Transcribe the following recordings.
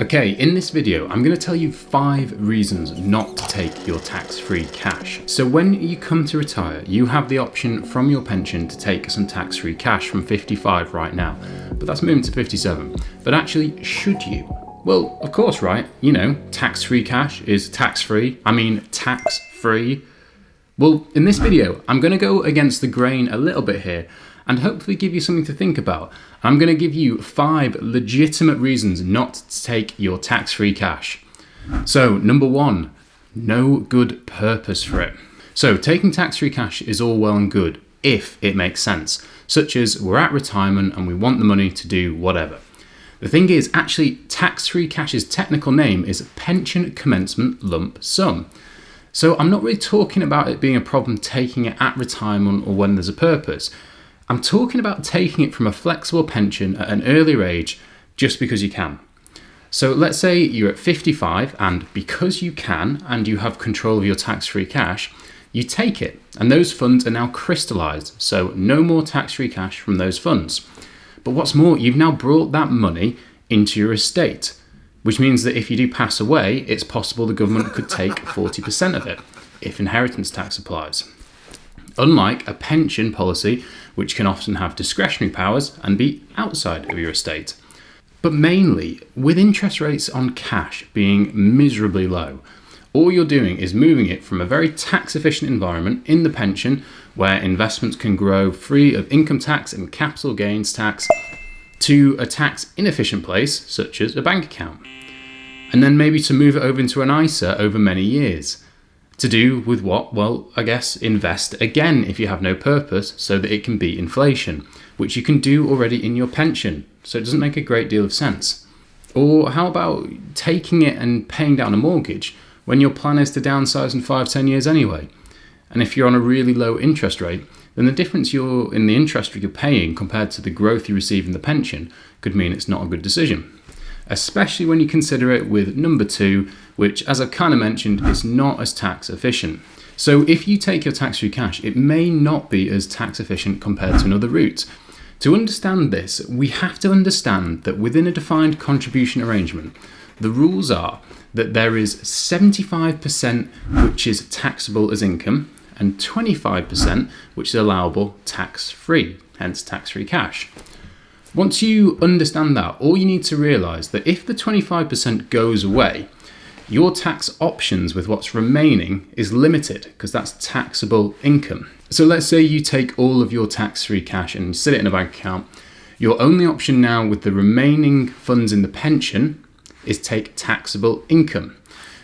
Okay, in this video, I'm going to tell you 5 reasons not to take your tax-free cash. So when you come to retire, you have the option from your pension to take some tax-free cash from 55 right now, but that's moving to 57. But actually, should you? Well, of course, right? You know, tax-free cash is tax-free. I mean, tax-free. Well, in this video, I'm going to go against the grain a little bit here and hopefully give you something to think about. I'm going to give you 5 legitimate reasons not to take your tax-free cash. So, number 1, no good purpose for it. So, taking tax-free cash is all well and good if it makes sense, such as we're at retirement and we want the money to do whatever. The thing is, actually, tax-free cash's technical name is pension commencement lump sum. So I'm not really talking about it being a problem taking it at retirement or when there's a purpose. I'm talking about taking it from a flexible pension at an earlier age just because you can. So let's say you're at 55 and because you can and you have control of your tax-free cash, you take it and those funds are now crystallized, so no more tax-free cash from those funds. But what's more, you've now brought that money into your estate, which means that if you do pass away, it's possible the government could take 40% of it if inheritance tax applies. Unlike a pension policy, which can often have discretionary powers and be outside of your estate. But mainly, with interest rates on cash being miserably low, all you're doing is moving it from a very tax-efficient environment in the pension, where investments can grow free of income tax and capital gains tax, to a tax-inefficient place, such as a bank account. And then maybe to move it over into an ISA over many years. To do with what? Well, I guess invest again if you have no purpose so that it can beat inflation, which you can do already in your pension, so it doesn't make a great deal of sense. Or how about taking it and paying down a mortgage when your plan is to downsize in 5-10 years anyway? And if you're on a really low interest rate, then the difference in the interest you're paying compared to the growth you receive in the pension could mean it's not a good decision. Especially when you consider it with number 2, which, as I've kind of mentioned, is not as tax efficient. So if you take your tax-free cash, it may not be as tax efficient compared to another route. To understand this, we have to understand that within a defined contribution arrangement, the rules are that there is 75% which is taxable as income and 25% which is allowable tax-free, hence tax-free cash. Once you understand that, all you need to realise that if the 25% goes away, your tax options with what's remaining is limited because that's taxable income. So let's say you take all of your tax-free cash and sit it in a bank account. Your only option now with the remaining funds in the pension is take taxable income,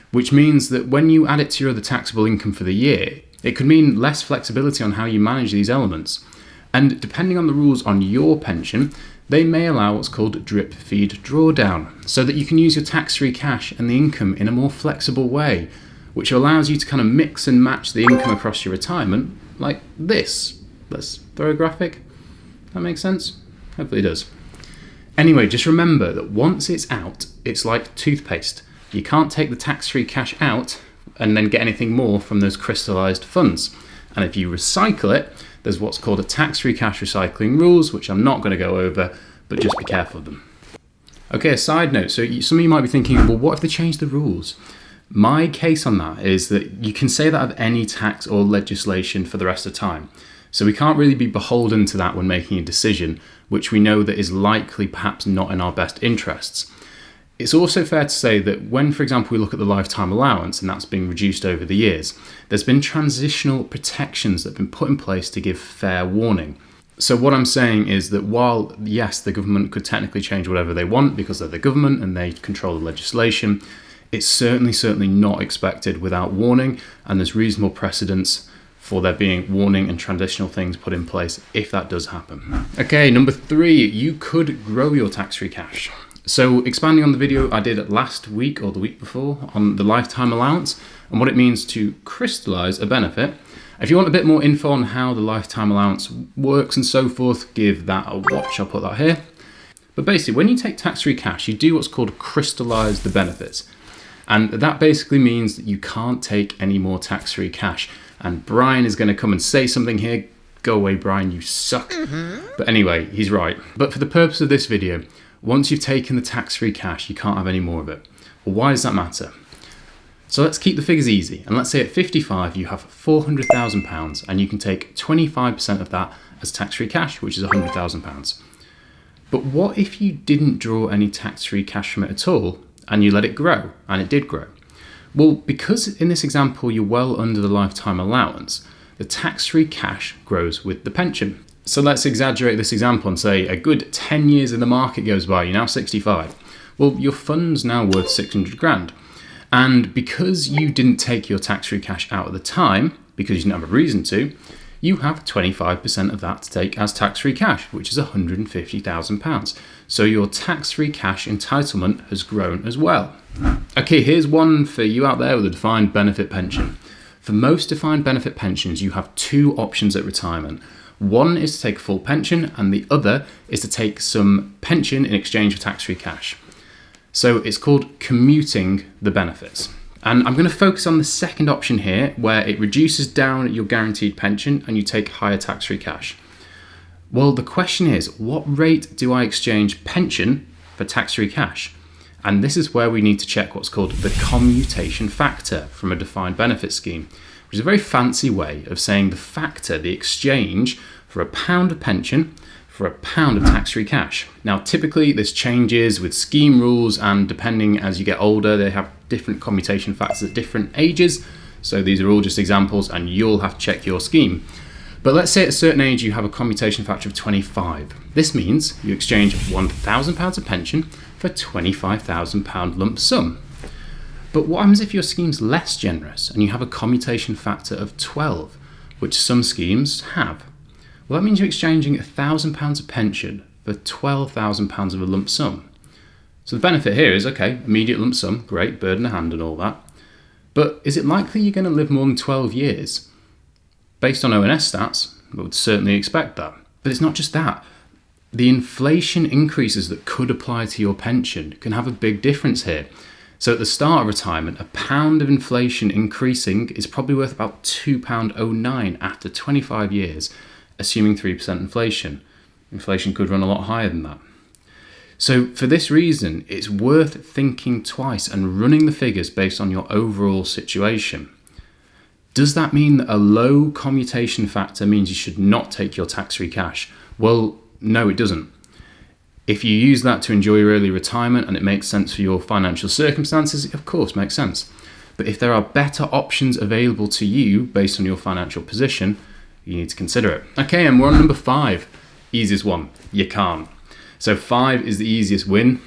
which means that when you add it to your other taxable income for the year, it could mean less flexibility on how you manage these elements. And depending on the rules on your pension, they may allow what's called drip feed drawdown, so that you can use your tax-free cash and the income in a more flexible way, which allows you to kind of mix and match the income across your retirement, like this. Let's throw a graphic. That makes sense? Hopefully it does. Anyway, just remember that once it's out, it's like toothpaste. You can't take the tax-free cash out and then get anything more from those crystallized funds. And if you recycle it, there's what's called a tax-free cash recycling rules, which I'm not going to go over, but just be careful of them. Okay, a side note. So some of you might be thinking, well, what if they change the rules? My case on that is that you can say that of any tax or legislation for the rest of time. So we can't really be beholden to that when making a decision, which we know that is likely perhaps not in our best interests. It's also fair to say that when, for example, we look at the lifetime allowance, and that's been reduced over the years, there's been transitional protections that have been put in place to give fair warning. So what I'm saying is that while, yes, the government could technically change whatever they want because they're the government and they control the legislation, it's certainly not expected without warning, and there's reasonable precedence for there being warning and transitional things put in place if that does happen. Okay, number 3, you could grow your tax-free cash. So expanding on the video I did last week or the week before on the lifetime allowance and what it means to crystallize a benefit. If you want a bit more info on how the lifetime allowance works and so forth, give that a watch. I'll put that here. But basically, when you take tax-free cash, you do what's called crystallize the benefits. And that basically means that you can't take any more tax-free cash. And Brian is going to come and say something here. Go away, Brian, you suck. But anyway, he's right. But for the purpose of this video, once you've taken the tax-free cash, you can't have any more of it. Well, why does that matter? So let's keep the figures easy. And let's say at 55, you have £400,000 and you can take 25% of that as tax-free cash, which is £100,000. But what if you didn't draw any tax-free cash from it at all and you let it grow, and it did grow? Well, because in this example, you're well under the lifetime allowance, the tax-free cash grows with the pension. So let's exaggerate this example and say a good 10 years in the market goes by, you're now 65. Well, your fund's now worth 600 grand. And because you didn't take your tax-free cash out at the time, because you didn't have a reason to, you have 25% of that to take as tax-free cash, which is £150,000. So your tax-free cash entitlement has grown as well. Okay, here's one for you out there with a defined benefit pension. For most defined benefit pensions, you have two options at retirement. One is to take a full pension, and the other is to take some pension in exchange for tax-free cash. So it's called commuting the benefits. And I'm going to focus on the second option here, where it reduces down your guaranteed pension and you take higher tax-free cash. Well, the question is, what rate do I exchange pension for tax-free cash? And this is where we need to check what's called the commutation factor from a defined benefit scheme, which is a very fancy way of saying the factor, the exchange for £1 of pension for £1 of tax-free cash. Now, typically this changes with scheme rules, and depending as you get older, they have different commutation factors at different ages. So these are all just examples and you'll have to check your scheme. But let's say at a certain age you have a commutation factor of 25. This means you exchange £1,000 of pension for £25,000 lump sum. But what happens if your scheme's less generous and you have a commutation factor of 12, which some schemes have? Well, that means you're exchanging £1,000 of pension for £12,000 of a lump sum. So the benefit here is, okay, immediate lump sum, great, bird in the hand and all that. But is it likely you're going to live more than 12 years? Based on ONS stats, I would certainly expect that. But it's not just that. The inflation increases that could apply to your pension can have a big difference here. So at the start of retirement, £1 of inflation increasing is probably worth about £2.09 after 25 years, assuming 3% inflation. Inflation could run a lot higher than that. So for this reason, it's worth thinking twice and running the figures based on your overall situation. Does that mean that a low commutation factor means you should not take your tax-free cash? Well, no, it doesn't. If you use that to enjoy your early retirement and it makes sense for your financial circumstances, it of course makes sense. But if there are better options available to you based on your financial position, you need to consider it. Okay, and we're on number 5. Easiest one, you can't. So 5 is the easiest win.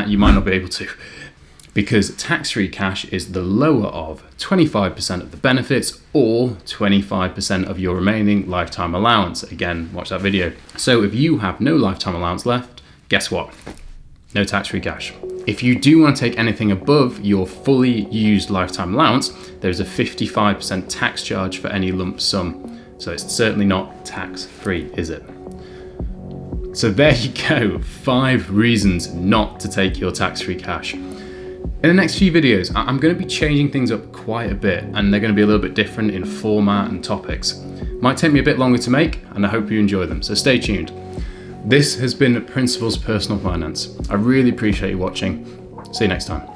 You might not be able to, because tax-free cash is the lower of 25% of the benefits or 25% of your remaining lifetime allowance. Again, watch that video. So if you have no lifetime allowance left, guess what? No tax-free cash. If you do want to take anything above your fully used lifetime allowance, there's a 55% tax charge for any lump sum. So it's certainly not tax-free, is it? So there you go, 5 reasons not to take your tax-free cash. In the next few videos, I'm going to be changing things up quite a bit, and they're going to be a little bit different in format and topics. Might take me a bit longer to make, and I hope you enjoy them, so stay tuned. This has been Principles Personal Finance. I really appreciate you watching. See you next time.